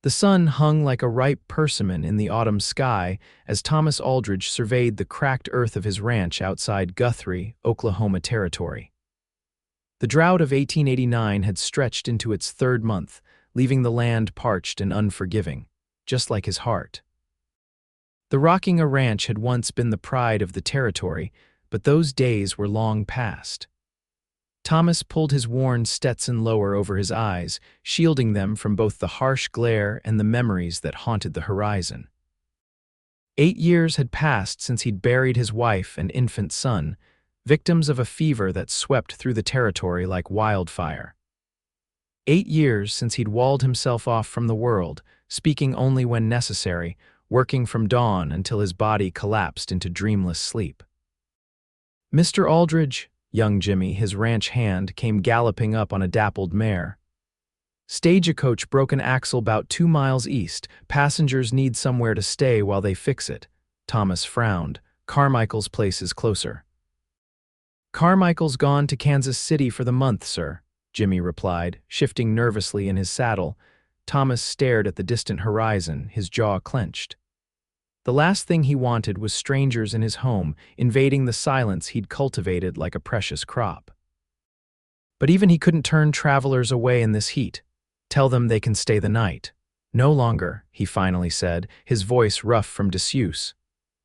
The sun hung like a ripe persimmon in the autumn sky as Thomas Aldridge surveyed the cracked earth of his ranch outside Guthrie, Oklahoma Territory. The drought of 1889 had stretched into its third month, leaving the land parched and unforgiving, just like his heart. The Rockinga Ranch had once been the pride of the territory, but those days were long past. Thomas pulled his worn Stetson lower over his eyes, shielding them from both the harsh glare and the memories that haunted the horizon. 8 years had passed since he'd buried his wife and infant son, victims of a fever that swept through the territory like wildfire. 8 years since he'd walled himself off from the world, speaking only when necessary, working from dawn until his body collapsed into dreamless sleep. "Mr. Aldridge," young Jimmy, his ranch hand, came galloping up on a dappled mare. "Stagecoach broke an axle 'bout 2 miles east. Passengers need somewhere to stay while they fix it." Thomas frowned. "Carmichael's place is closer." "Carmichael's gone to Kansas City for the month, sir," Jimmy replied, shifting nervously in his saddle. Thomas stared at the distant horizon, his jaw clenched. The last thing he wanted was strangers in his home, invading the silence he'd cultivated like a precious crop. But even he couldn't turn travelers away in this heat. Tell them they can stay the night. "No longer," he finally said, his voice rough from disuse.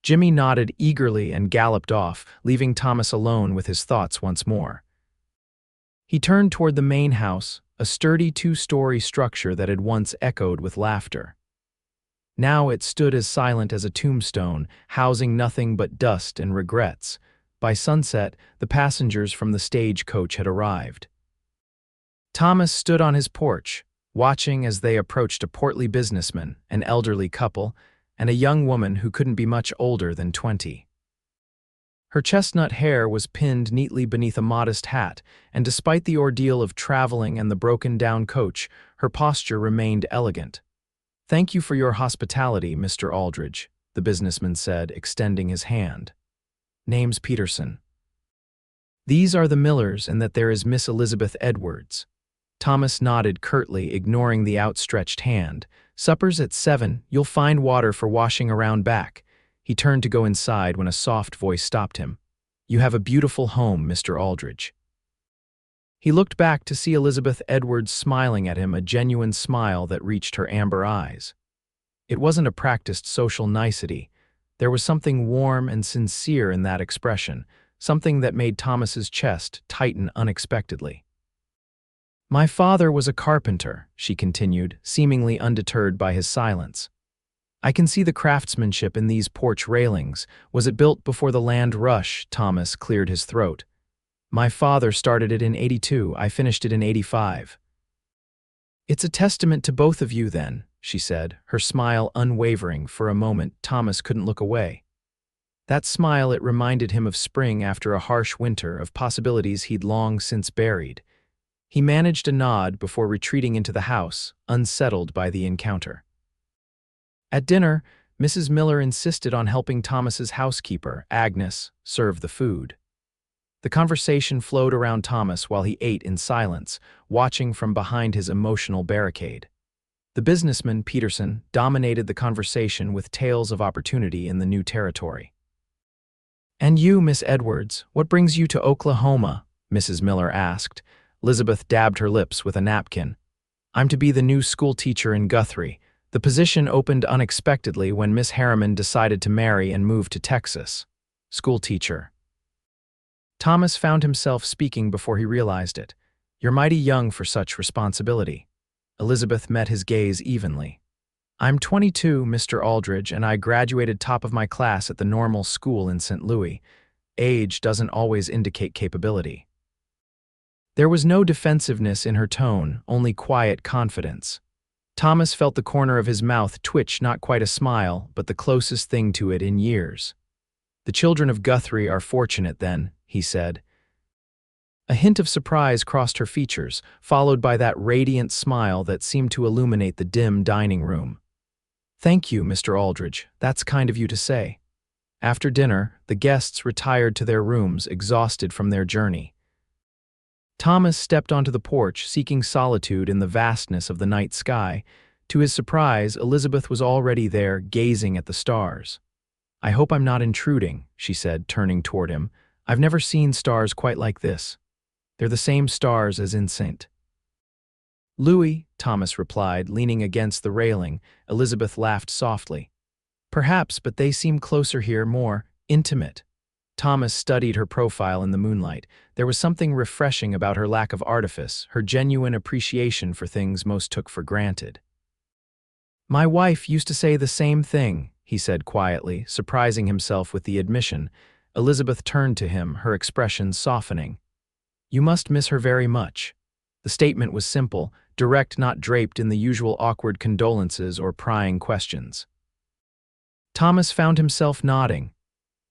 Jimmy nodded eagerly and galloped off, leaving Thomas alone with his thoughts once more. He turned toward the main house, a sturdy 2-story structure that had once echoed with laughter. Now it stood as silent as a tombstone, housing nothing but dust and regrets. By sunset, the passengers from the stagecoach had arrived. Thomas stood on his porch, watching as they approached a portly businessman, an elderly couple, and a young woman who couldn't be much older than 20. Her chestnut hair was pinned neatly beneath a modest hat, and despite the ordeal of traveling and the broken-down coach, her posture remained elegant. "Thank you for your hospitality, Mr. Aldridge," the businessman said, extending his hand. "Name's Peterson. These are the Millers, and that there is Miss Elizabeth Edwards." Thomas nodded curtly, ignoring the outstretched hand. "Supper's at 7. You'll find water for washing around back." He turned to go inside when a soft voice stopped him. "You have a beautiful home, Mr. Aldridge." He looked back to see Elizabeth Edwards smiling at him, a genuine smile that reached her amber eyes. It wasn't a practiced social nicety. There was something warm and sincere in that expression, something that made Thomas's chest tighten unexpectedly. "My father was a carpenter," she continued, seemingly undeterred by his silence. "I can see the craftsmanship in these porch railings. Was it built before the land rush?" Thomas cleared his throat. "My father started it in 82. I finished it in 85. "It's a testament to both of you then," she said, her smile unwavering. For a moment, Thomas couldn't look away. That smile, it reminded him of spring after a harsh winter, of possibilities he'd long since buried. He managed a nod before retreating into the house, unsettled by the encounter. At dinner, Mrs. Miller insisted on helping Thomas's housekeeper, Agnes, serve the food. The conversation flowed around Thomas while he ate in silence, watching from behind his emotional barricade. The businessman, Peterson, dominated the conversation with tales of opportunity in the new territory. "And you, Miss Edwards, what brings you to Oklahoma?" Mrs. Miller asked. Elizabeth dabbed her lips with a napkin. "I'm to be the new schoolteacher in Guthrie. The position opened unexpectedly when Miss Harriman decided to marry and move to Texas." Schoolteacher. Thomas found himself speaking before he realized it. "You're mighty young for such responsibility." Elizabeth met his gaze evenly. "I'm 22, Mr. Aldridge, and I graduated top of my class at the normal school in St. Louis. Age doesn't always indicate capability." There was no defensiveness in her tone, only quiet confidence. Thomas felt the corner of his mouth twitch, not quite a smile, but the closest thing to it in years. "The children of Guthrie are fortunate then," he said. A hint of surprise crossed her features, followed by that radiant smile that seemed to illuminate the dim dining room. "Thank you, Mr. Aldridge. That's kind of you to say." After dinner, the guests retired to their rooms, exhausted from their journey. Thomas stepped onto the porch, seeking solitude in the vastness of the night sky. To his surprise, Elizabeth was already there, gazing at the stars. "I hope I'm not intruding," she said, turning toward him. "I've never seen stars quite like this. They're the same stars as in St. Louis," Thomas replied, leaning against the railing. Elizabeth laughed softly. "Perhaps, but they seem closer here, more intimate." Thomas studied her profile in the moonlight. There was something refreshing about her lack of artifice, her genuine appreciation for things most took for granted. "My wife used to say the same thing," he said quietly, surprising himself with the admission. Elizabeth turned to him, her expression softening. "You must miss her very much." The statement was simple, direct, not draped in the usual awkward condolences or prying questions. Thomas found himself nodding.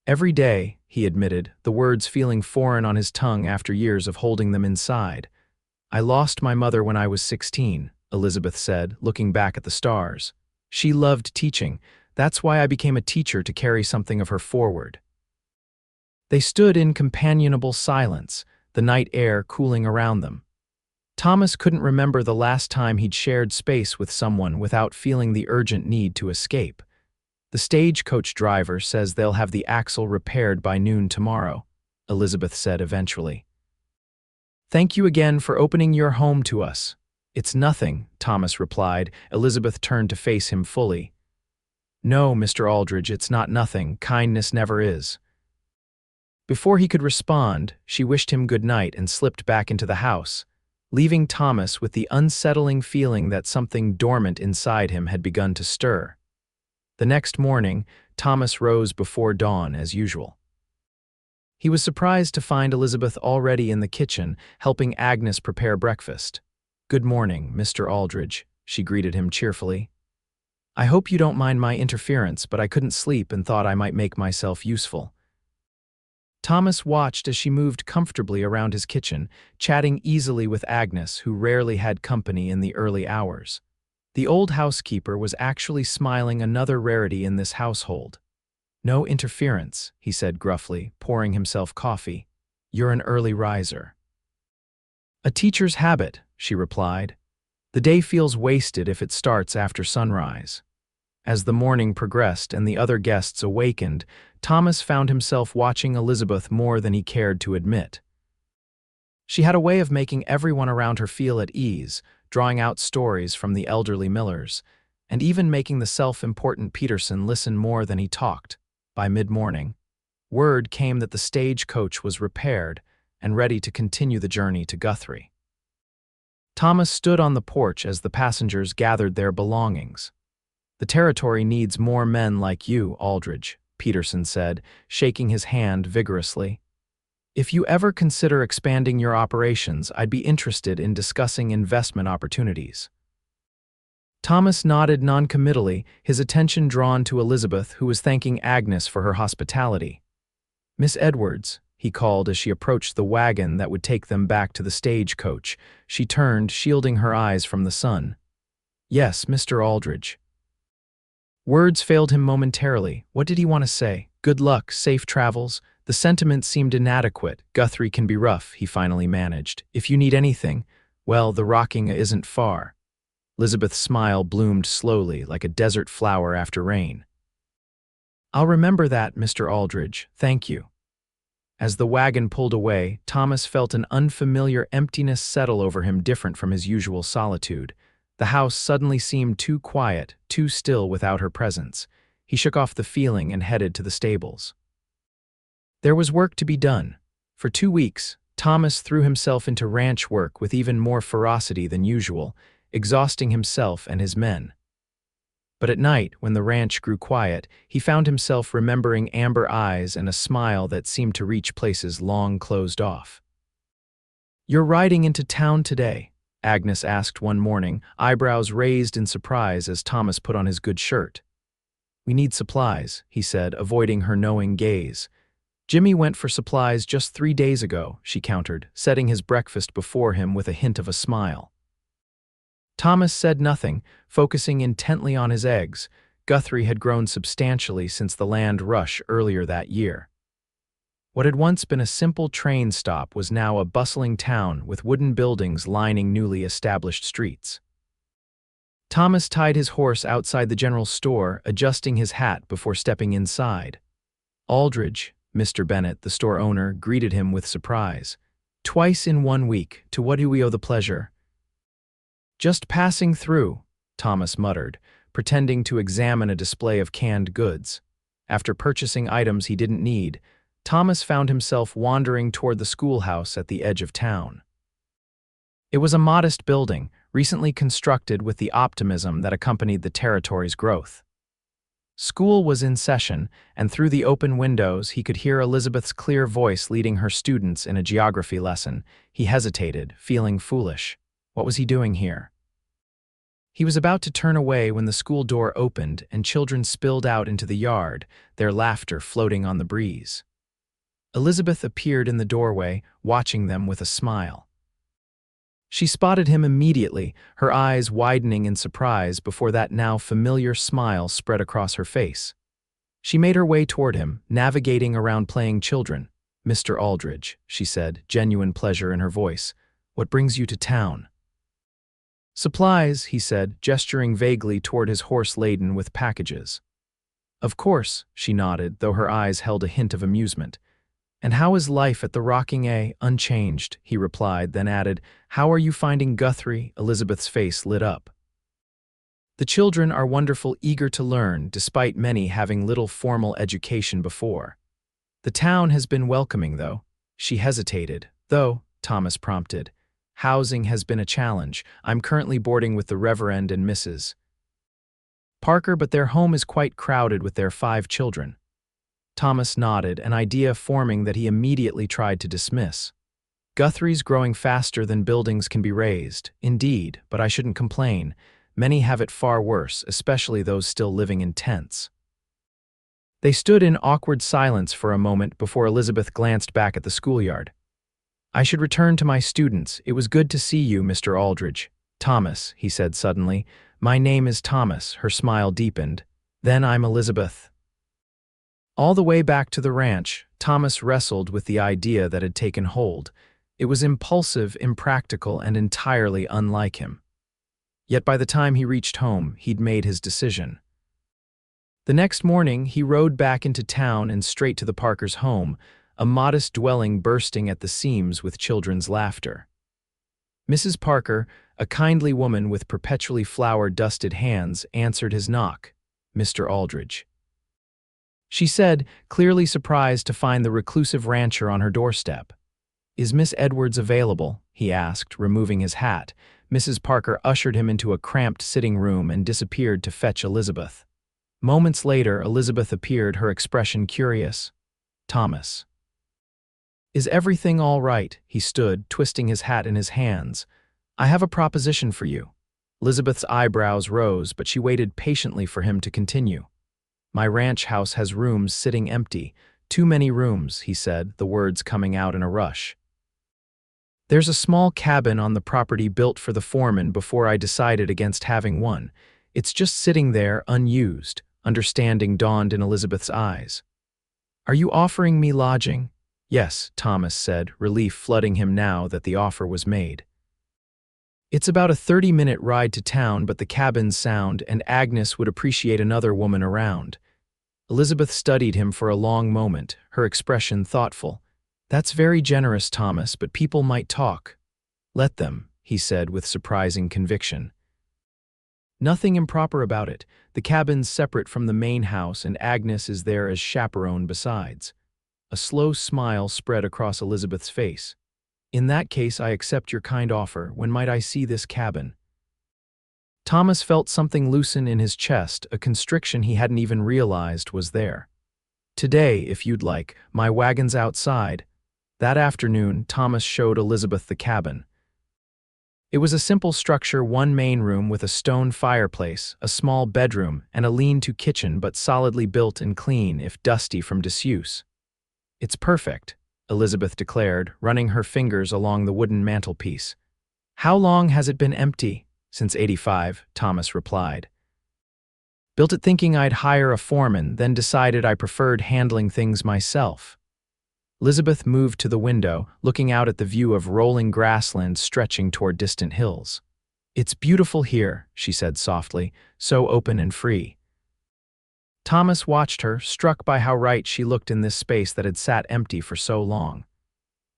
"Every day," he admitted, the words feeling foreign on his tongue after years of holding them inside. "I lost my mother when I was 16, Elizabeth said, looking back at the stars. "She loved teaching. That's why I became a teacher, to carry something of her forward." They stood in companionable silence, the night air cooling around them. Thomas couldn't remember the last time he'd shared space with someone without feeling the urgent need to escape. "The stagecoach driver says they'll have the axle repaired by noon tomorrow," Elizabeth said eventually. "Thank you again for opening your home to us." "It's nothing," Thomas replied. Elizabeth turned to face him fully. "No, Mr. Aldridge, it's not nothing. Kindness never is." Before he could respond, she wished him good night and slipped back into the house, leaving Thomas with the unsettling feeling that something dormant inside him had begun to stir. The next morning, Thomas rose before dawn as usual. He was surprised to find Elizabeth already in the kitchen, helping Agnes prepare breakfast. "Good morning, Mr. Aldridge," she greeted him cheerfully. "I hope you don't mind my interference, but I couldn't sleep and thought I might make myself useful." Thomas watched as she moved comfortably around his kitchen, chatting easily with Agnes, who rarely had company in the early hours. The old housekeeper was actually smiling, another rarity in this household. "No interference," he said gruffly, pouring himself coffee. "You're an early riser." "A teacher's habit," she replied. "The day feels wasted if it starts after sunrise." As the morning progressed and the other guests awakened, Thomas found himself watching Elizabeth more than he cared to admit. She had a way of making everyone around her feel at ease, drawing out stories from the elderly Millers, and even making the self-important Peterson listen more than he talked. By mid-morning, word came that the stagecoach was repaired and ready to continue the journey to Guthrie. Thomas stood on the porch as the passengers gathered their belongings. "The territory needs more men like you, Aldridge," Peterson said, shaking his hand vigorously. "If you ever consider expanding your operations, I'd be interested in discussing investment opportunities." Thomas nodded noncommittally, his attention drawn to Elizabeth, who was thanking Agnes for her hospitality. "Miss Edwards," he called as she approached the wagon that would take them back to the stagecoach. She turned, shielding her eyes from the sun. "Yes, Mr. Aldridge." Words failed him momentarily. What did he want to say? "Good luck, safe travels." The sentiment seemed inadequate. "Guthrie can be rough," he finally managed. "If you need anything, well, the rocking isn't far." Elizabeth's smile bloomed slowly, like a desert flower after rain. "I'll remember that, Mr. Aldridge. Thank you." As the wagon pulled away, Thomas felt an unfamiliar emptiness settle over him, different from his usual solitude. The house suddenly seemed too quiet, too still without her presence. He shook off the feeling and headed to the stables. There was work to be done. For 2 weeks, Thomas threw himself into ranch work with even more ferocity than usual, exhausting himself and his men. But at night, when the ranch grew quiet, he found himself remembering amber eyes and a smile that seemed to reach places long closed off. "You're riding into town today?" Agnes asked one morning, eyebrows raised in surprise as Thomas put on his good shirt. "We need supplies," he said, avoiding her knowing gaze. "Jimmy went for supplies just 3 days ago," she countered, setting his breakfast before him with a hint of a smile. Thomas said nothing, focusing intently on his eggs. Guthrie had grown substantially since the land rush earlier that year. What had once been a simple train stop was now a bustling town with wooden buildings lining newly established streets. Thomas tied his horse outside the general store, adjusting his hat before stepping inside. Aldridge, Mr. Bennett, the store owner, greeted him with surprise. "Twice in 1 week, to what do we owe the pleasure?" "Just passing through," Thomas muttered, pretending to examine a display of canned goods. After purchasing items he didn't need, Thomas found himself wandering toward the schoolhouse at the edge of town. It was a modest building, recently constructed with the optimism that accompanied the territory's growth. School was in session, and through the open windows he could hear Elizabeth's clear voice leading her students in a geography lesson. He hesitated, feeling foolish. What was he doing here? He was about to turn away when the school door opened and children spilled out into the yard, their laughter floating on the breeze. Elizabeth appeared in the doorway, watching them with a smile. She spotted him immediately, her eyes widening in surprise before that now familiar smile spread across her face. She made her way toward him, navigating around playing children. "Mr. Aldridge," she said, genuine pleasure in her voice. "What brings you to town?" "Supplies," he said, gesturing vaguely toward his horse laden with packages. "Of course," she nodded, though her eyes held a hint of amusement. "And how is life at the Rocking A?" "Unchanged," he replied, then added, "How are you finding Guthrie?" Elizabeth's face lit up. "The children are wonderful, eager to learn, despite many having little formal education before. The town has been welcoming, though." She hesitated. "Though," Thomas prompted, "housing has been a challenge. I'm currently boarding with the Reverend and Mrs. Parker, but their home is quite crowded with their 5 children." Thomas nodded, an idea forming that he immediately tried to dismiss. "Guthrie's growing faster than buildings can be raised. Indeed, but I shouldn't complain. Many have it far worse, especially those still living in tents." They stood in awkward silence for a moment before Elizabeth glanced back at the schoolyard. "I should return to my students. It was good to see you, Mr. Aldridge." "Thomas," he said suddenly. "My name is Thomas." Her smile deepened. "Then I'm Elizabeth." All the way back to the ranch, Thomas wrestled with the idea that had taken hold. It was impulsive, impractical, and entirely unlike him. Yet by the time he reached home, he'd made his decision. The next morning, he rode back into town and straight to the Parkers' home, a modest dwelling bursting at the seams with children's laughter. Mrs. Parker, a kindly woman with perpetually flour-dusted hands, answered his knock. "Mr. Aldridge," she said, clearly surprised to find the reclusive rancher on her doorstep. "Is Miss Edwards available?" he asked, removing his hat. Mrs. Parker ushered him into a cramped sitting room and disappeared to fetch Elizabeth. Moments later, Elizabeth appeared, her expression curious. "Thomas, is everything all right?" He stood, twisting his hat in his hands. "I have a proposition for you." Elizabeth's eyebrows rose, but she waited patiently for him to continue. "My ranch house has rooms sitting empty. Too many rooms," he said, the words coming out in a rush. "There's a small cabin on the property built for the foreman before I decided against having one. It's just sitting there, unused." Understanding dawned in Elizabeth's eyes. "Are you offering me lodging?" "Yes," Thomas said, relief flooding him now that the offer was made. "It's about a 30-minute ride to town, but the cabin's sound, and Agnes would appreciate another woman around." Elizabeth studied him for a long moment, her expression thoughtful. "That's very generous, Thomas, but people might talk." "Let them," he said with surprising conviction. "Nothing improper about it. The cabin's separate from the main house, and Agnes is there as chaperone besides." A slow smile spread across Elizabeth's face. "In that case, I accept your kind offer. When might I see this cabin?" Thomas felt something loosen in his chest, a constriction he hadn't even realized was there. "Today, if you'd like. My wagon's outside." That afternoon, Thomas showed Elizabeth the cabin. It was a simple structure, one main room with a stone fireplace, a small bedroom, and a lean-to kitchen, but solidly built and clean, if dusty from disuse. "It's perfect," Elizabeth declared, running her fingers along the wooden mantelpiece. "How long has it been empty?" "Since '85, Thomas replied. "Built it thinking I'd hire a foreman, then decided I preferred handling things myself." Elizabeth moved to the window, looking out at the view of rolling grassland stretching toward distant hills. "It's beautiful here," she said softly, "so open and free." Thomas watched her, struck by how right she looked in this space that had sat empty for so long.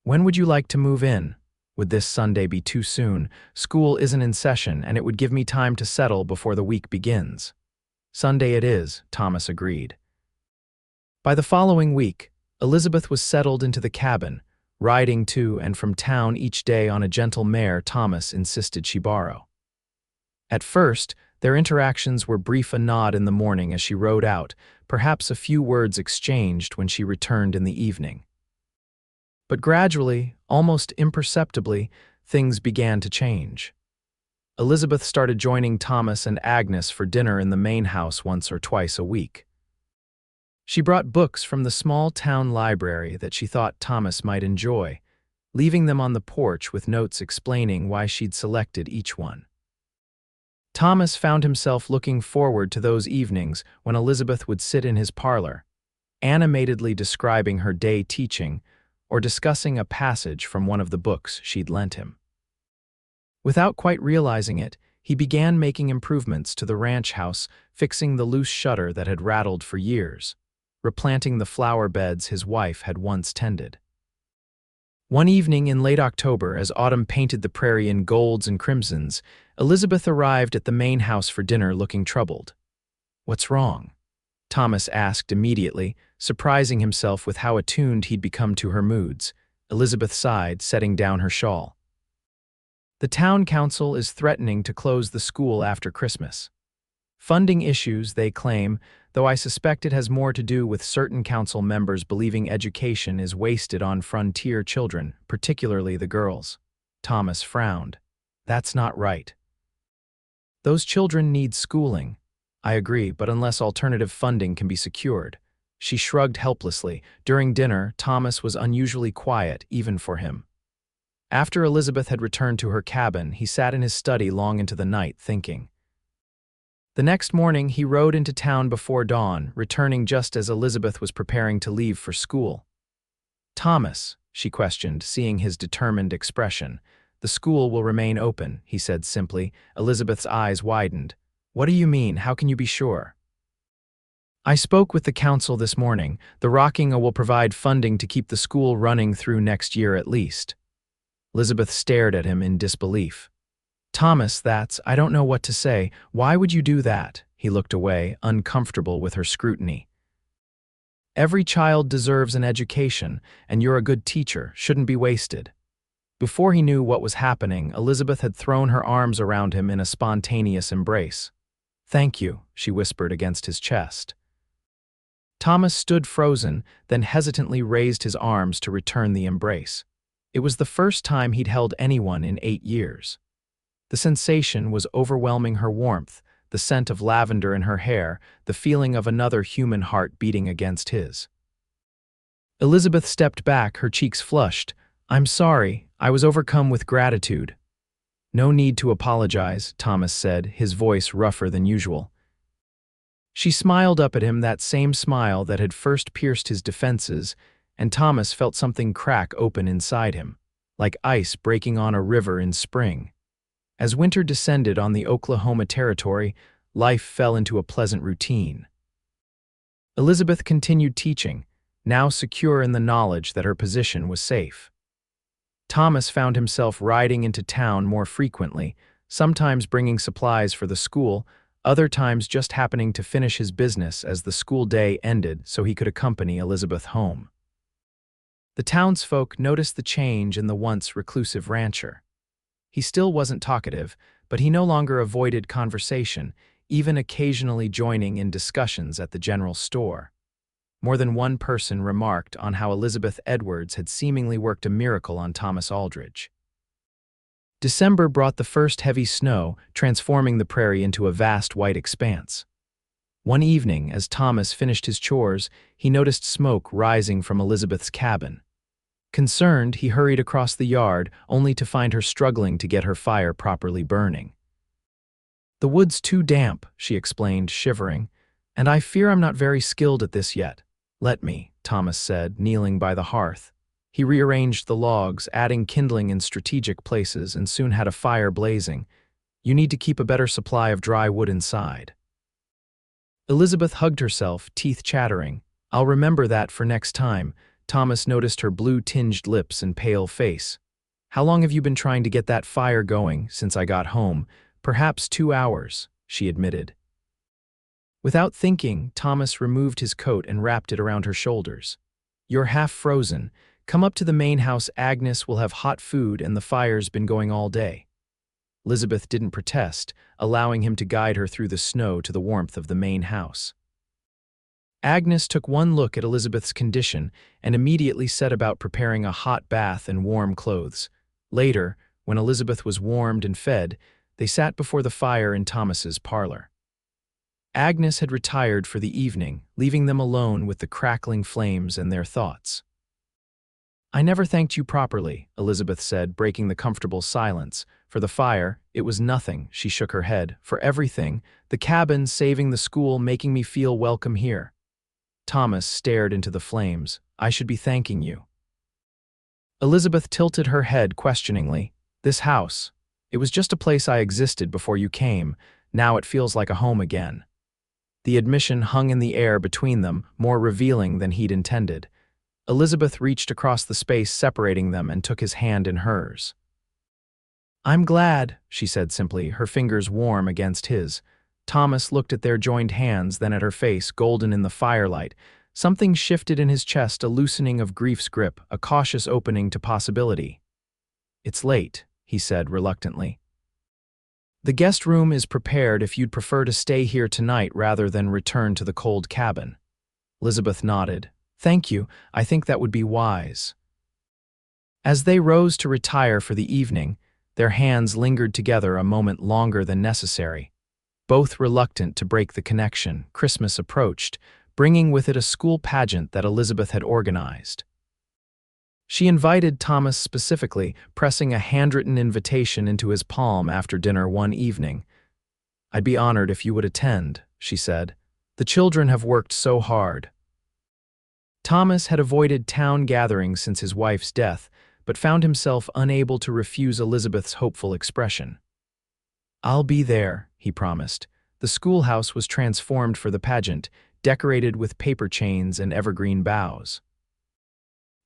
"When would you like to move in? Would this Sunday be too soon? School isn't in session, and it would give me time to settle before the week begins." "Sunday it is," Thomas agreed. By the following week, Elizabeth was settled into the cabin, riding to and from town each day on a gentle mare Thomas insisted she borrow. At first, their interactions were brief: a nod in the morning as she rode out, perhaps a few words exchanged when she returned in the evening. But gradually, almost imperceptibly, things began to change. Elizabeth started joining Thomas and Agnes for dinner in the main house once or twice a week. She brought books from the small town library that she thought Thomas might enjoy, leaving them on the porch with notes explaining why she'd selected each one. Thomas found himself looking forward to those evenings when Elizabeth would sit in his parlor, animatedly describing her day teaching or discussing a passage from one of the books she'd lent him. Without quite realizing it, he began making improvements to the ranch house, fixing the loose shutter that had rattled for years, replanting the flower beds his wife had once tended. One evening in late October, as autumn painted the prairie in golds and crimsons, Elizabeth arrived at the main house for dinner looking troubled. "What's wrong?" Thomas asked immediately, surprising himself with how attuned he'd become to her moods. Elizabeth sighed, setting down her shawl. "The town council is threatening to close the school after Christmas. Funding issues, they claim, though I suspect it has more to do with certain council members believing education is wasted on frontier children, particularly the girls." Thomas frowned. "That's not right. Those children need schooling." "I agree, but unless alternative funding can be secured." She shrugged helplessly. During dinner, Thomas was unusually quiet, even for him. After Elizabeth had returned to her cabin, he sat in his study long into the night, thinking. The next morning, he rode into town before dawn, returning just as Elizabeth was preparing to leave for school. "Thomas," she questioned, seeing his determined expression. "The school will remain open," he said simply. Elizabeth's eyes widened. "What do you mean? How can you be sure?" "I spoke with the council this morning. The Rockinga will provide funding to keep the school running through next year at least." Elizabeth stared at him in disbelief. "Thomas, I don't know what to say. Why would you do that?" He looked away, uncomfortable with her scrutiny. "Every child deserves an education, and you're a good teacher, shouldn't be wasted." Before he knew what was happening, Elizabeth had thrown her arms around him in a spontaneous embrace. "Thank you," she whispered against his chest. Thomas stood frozen, then hesitantly raised his arms to return the embrace. It was the first time he'd held anyone in 8 years. The sensation was overwhelming: her warmth, the scent of lavender in her hair, the feeling of another human heart beating against his. Elizabeth stepped back, her cheeks flushed. "I'm sorry, I was overcome with gratitude." "No need to apologize," Thomas said, his voice rougher than usual. She smiled up at him, that same smile that had first pierced his defenses, and Thomas felt something crack open inside him, like ice breaking on a river in spring. As winter descended on the Oklahoma territory, life fell into a pleasant routine. Elizabeth continued teaching, now secure in the knowledge that her position was safe. Thomas found himself riding into town more frequently, sometimes bringing supplies for the school, other times just happening to finish his business as the school day ended so he could accompany Elizabeth home. The townsfolk noticed the change in the once reclusive rancher. He still wasn't talkative, but he no longer avoided conversation, even occasionally joining in discussions at the general store. More than one person remarked on how Elizabeth Edwards had seemingly worked a miracle on Thomas Aldridge. December brought the first heavy snow, transforming the prairie into a vast white expanse. One evening, as Thomas finished his chores, he noticed smoke rising from Elizabeth's cabin. Concerned, he hurried across the yard, only to find her struggling to get her fire properly burning. "The wood's too damp," she explained, shivering, "and I fear I'm not very skilled at this yet." "Let me," Thomas said, kneeling by the hearth. He rearranged the logs, adding kindling in strategic places, and soon had a fire blazing. You need to keep a better supply of dry wood inside. Elizabeth hugged herself, teeth chattering. I'll remember that for next time. Thomas noticed her blue-tinged lips and pale face. How long have you been trying to get that fire going since I got home? Perhaps 2 hours, she admitted. Without thinking, Thomas removed his coat and wrapped it around her shoulders. You're half frozen. Come up to the main house. Agnes will have hot food and the fire's been going all day. Elizabeth didn't protest, allowing him to guide her through the snow to the warmth of the main house. Agnes took one look at Elizabeth's condition and immediately set about preparing a hot bath and warm clothes. Later, when Elizabeth was warmed and fed, they sat before the fire in Thomas's parlor. Agnes had retired for the evening, leaving them alone with the crackling flames and their thoughts. I never thanked you properly, Elizabeth said, breaking the comfortable silence. For the fire, it was nothing, she shook her head. For everything, the cabin, saving the school, making me feel welcome here. Thomas stared into the flames. I should be thanking you. Elizabeth tilted her head questioningly. This house, it was just a place I existed before you came. Now it feels like a home again. The admission hung in the air between them, more revealing than he'd intended. Elizabeth reached across the space separating them and took his hand in hers. I'm glad, she said simply, her fingers warm against his. Thomas looked at their joined hands, then at her face, golden in the firelight. Something shifted in his chest, a loosening of grief's grip, a cautious opening to possibility. It's late, he said reluctantly. The guest room is prepared if you'd prefer to stay here tonight rather than return to the cold cabin. Elizabeth nodded. Thank you, I think that would be wise. As they rose to retire for the evening, their hands lingered together a moment longer than necessary. Both reluctant to break the connection, Christmas approached, bringing with it a school pageant that Elizabeth had organized. She invited Thomas specifically, pressing a handwritten invitation into his palm after dinner one evening. I'd be honored if you would attend, she said. The children have worked so hard. Thomas had avoided town gatherings since his wife's death, but found himself unable to refuse Elizabeth's hopeful expression. I'll be there, he promised. The schoolhouse was transformed for the pageant, decorated with paper chains and evergreen boughs.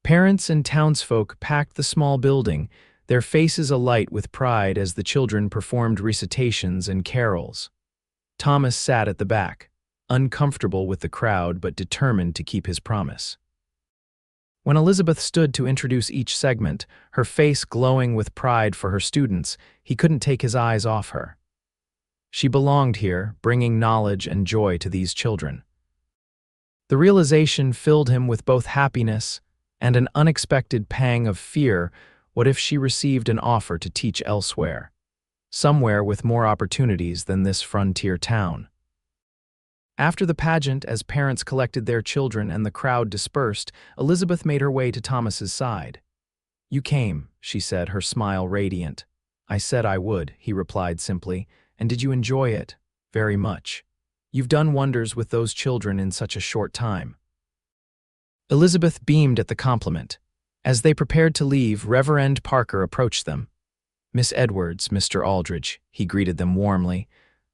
Parents and townsfolk packed the small building, their faces alight with pride as the children performed recitations and carols. Thomas sat at the back, uncomfortable with the crowd but determined to keep his promise. When Elizabeth stood to introduce each segment, her face glowing with pride for her students, he couldn't take his eyes off her. She belonged here, bringing knowledge and joy to these children. The realization filled him with both happiness and an unexpected pang of fear. What if she received an offer to teach elsewhere, somewhere with more opportunities than this frontier town? After the pageant, as parents collected their children and the crowd dispersed, Elizabeth made her way to Thomas's side. You came, she said, her smile radiant. I said I would, he replied simply. And did you enjoy it? Very much. You've done wonders with those children in such a short time. Elizabeth beamed at the compliment. As they prepared to leave, Reverend Parker approached them. Miss Edwards, Mr. Aldridge, he greeted them warmly.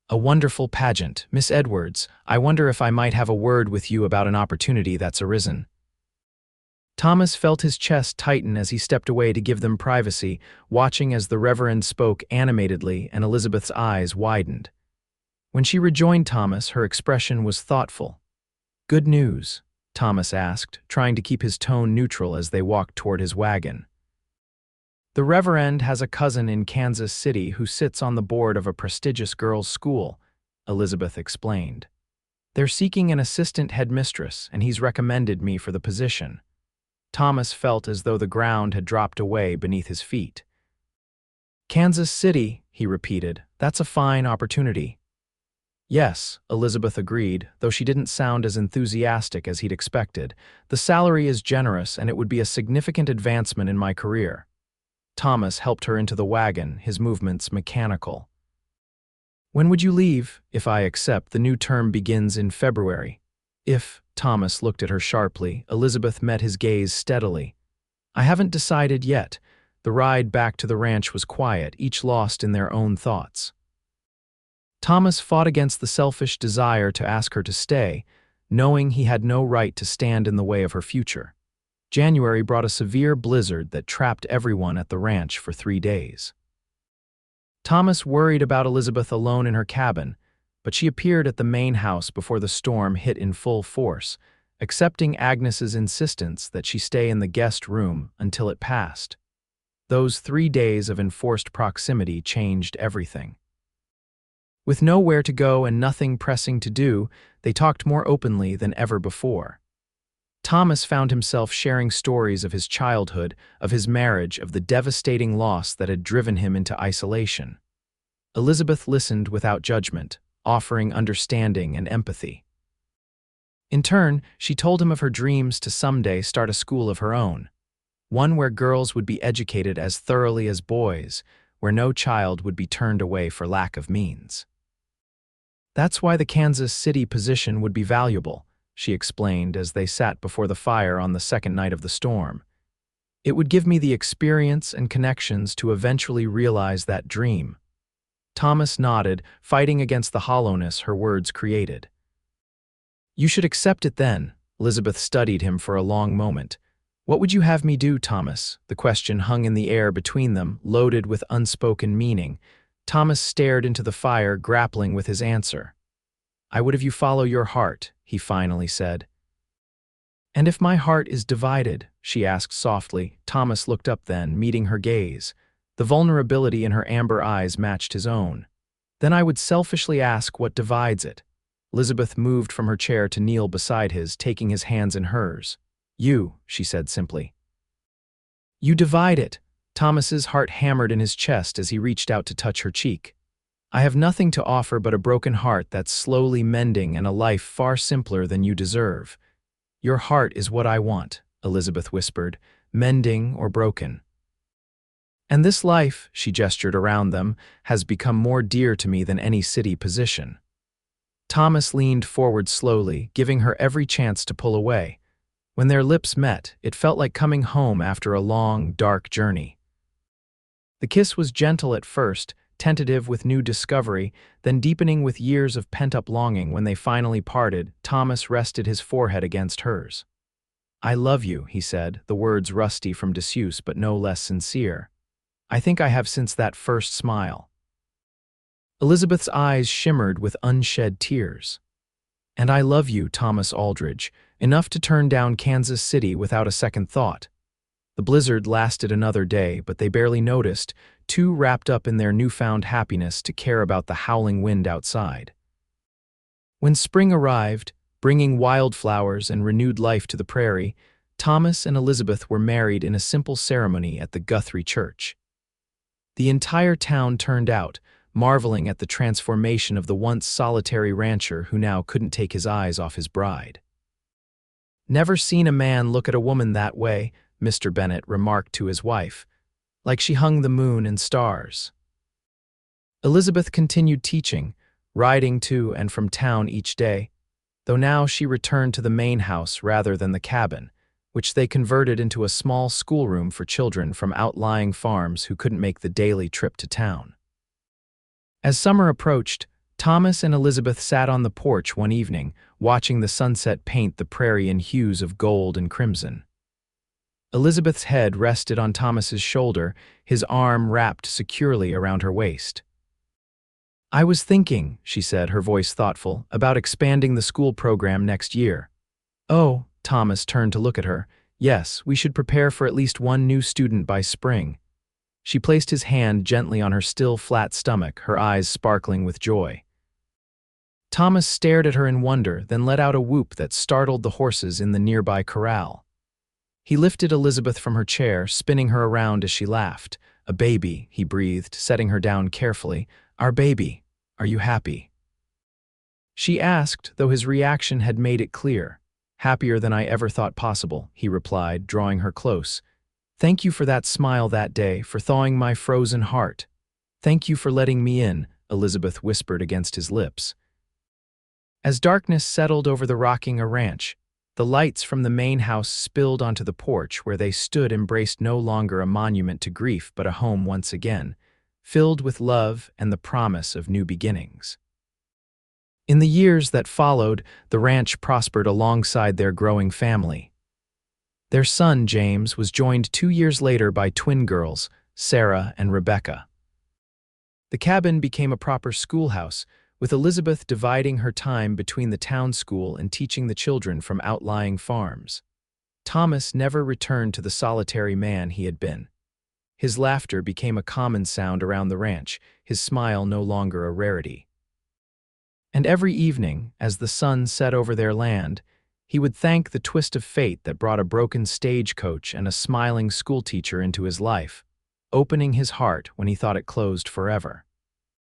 A wonderful pageant. Miss Edwards, I wonder if I might have a word with you about an opportunity that's arisen. Thomas felt his chest tighten as he stepped away to give them privacy, watching as the Reverend spoke animatedly and Elizabeth's eyes widened. When she rejoined Thomas, her expression was thoughtful. Good news, Thomas asked, trying to keep his tone neutral as they walked toward his wagon. The Reverend has a cousin in Kansas City who sits on the board of a prestigious girls' school, Elizabeth explained. They're seeking an assistant headmistress, and he's recommended me for the position. Thomas felt as though the ground had dropped away beneath his feet. Kansas City, he repeated, that's a fine opportunity. Yes, Elizabeth agreed, though she didn't sound as enthusiastic as he'd expected. The salary is generous, and it would be a significant advancement in my career. Thomas helped her into the wagon, his movements mechanical. When would you leave? If I accept, the new term begins in February. If, Thomas looked at her sharply, Elizabeth met his gaze steadily. I haven't decided yet. The ride back to the ranch was quiet, each lost in their own thoughts. Thomas fought against the selfish desire to ask her to stay, knowing he had no right to stand in the way of her future. January brought a severe blizzard that trapped everyone at the ranch for 3 days. Thomas worried about Elizabeth alone in her cabin, but she appeared at the main house before the storm hit in full force, accepting Agnes's insistence that she stay in the guest room until it passed. Those 3 days of enforced proximity changed everything. With nowhere to go and nothing pressing to do, they talked more openly than ever before. Thomas found himself sharing stories of his childhood, of his marriage, of the devastating loss that had driven him into isolation. Elizabeth listened without judgment, offering understanding and empathy. In turn, she told him of her dreams to someday start a school of her own, one where girls would be educated as thoroughly as boys, where no child would be turned away for lack of means. That's why the Kansas City position would be valuable, she explained as they sat before the fire on the second night of the storm. It would give me the experience and connections to eventually realize that dream. Thomas nodded, fighting against the hollowness her words created. You should accept it then. Elizabeth studied him for a long moment. What would you have me do, Thomas? The question hung in the air between them, loaded with unspoken meaning. Thomas stared into the fire, grappling with his answer. I would have you follow your heart, he finally said. And if my heart is divided, she asked softly. Thomas looked up then, meeting her gaze. The vulnerability in her amber eyes matched his own. Then I would selfishly ask what divides it. Elizabeth moved from her chair to kneel beside his, taking his hands in hers. You, she said simply. You divide it. Thomas's heart hammered in his chest as he reached out to touch her cheek. I have nothing to offer but a broken heart that's slowly mending and a life far simpler than you deserve. Your heart is what I want, Elizabeth whispered, mending or broken. And this life, she gestured around them, has become more dear to me than any city position. Thomas leaned forward slowly, giving her every chance to pull away. When their lips met, it felt like coming home after a long, dark journey. The kiss was gentle at first, tentative with new discovery, then deepening with years of pent-up longing. When they finally parted, Thomas rested his forehead against hers. I love you, he said, the words rusty from disuse but no less sincere. I think I have since that first smile. Elizabeth's eyes shimmered with unshed tears. And I love you, Thomas Aldridge, enough to turn down Kansas City without a second thought. The blizzard lasted another day, but they barely noticed, too wrapped up in their newfound happiness to care about the howling wind outside. When spring arrived, bringing wildflowers and renewed life to the prairie, Thomas and Elizabeth were married in a simple ceremony at the Guthrie Church. The entire town turned out, marveling at the transformation of the once solitary rancher who now couldn't take his eyes off his bride. Never seen a man look at a woman that way, Mr. Bennett remarked to his wife, like she hung the moon and stars. Elizabeth continued teaching, riding to and from town each day, though now she returned to the main house rather than the cabin, which they converted into a small schoolroom for children from outlying farms who couldn't make the daily trip to town. As summer approached, Thomas and Elizabeth sat on the porch one evening, watching the sunset paint the prairie in hues of gold and crimson. Elizabeth's head rested on Thomas's shoulder, his arm wrapped securely around her waist. I was thinking, she said, her voice thoughtful, about expanding the school program next year. Oh, Thomas turned to look at her. Yes, we should prepare for at least one new student by spring. She placed his hand gently on her still flat stomach, her eyes sparkling with joy. Thomas stared at her in wonder, then let out a whoop that startled the horses in the nearby corral. He lifted Elizabeth from her chair, spinning her around as she laughed. A baby, he breathed, setting her down carefully. Our baby. Are you happy? She asked, though his reaction had made it clear. Happier than I ever thought possible, he replied, drawing her close. Thank you for that smile that day, for thawing my frozen heart. Thank you for letting me in, Elizabeth whispered against his lips. As darkness settled over the rocking ranch, the lights from the main house spilled onto the porch where they stood, embraced no longer a monument to grief but a home once again, filled with love and the promise of new beginnings. In the years that followed, the ranch prospered alongside their growing family. Their son, James, was joined 2 years later by twin girls, Sarah and Rebecca. The cabin became a proper schoolhouse, with Elizabeth dividing her time between the town school and teaching the children from outlying farms. Thomas never returned to the solitary man he had been. His laughter became a common sound around the ranch, his smile no longer a rarity. And every evening, as the sun set over their land, he would thank the twist of fate that brought a broken stagecoach and a smiling schoolteacher into his life, opening his heart when he thought it closed forever.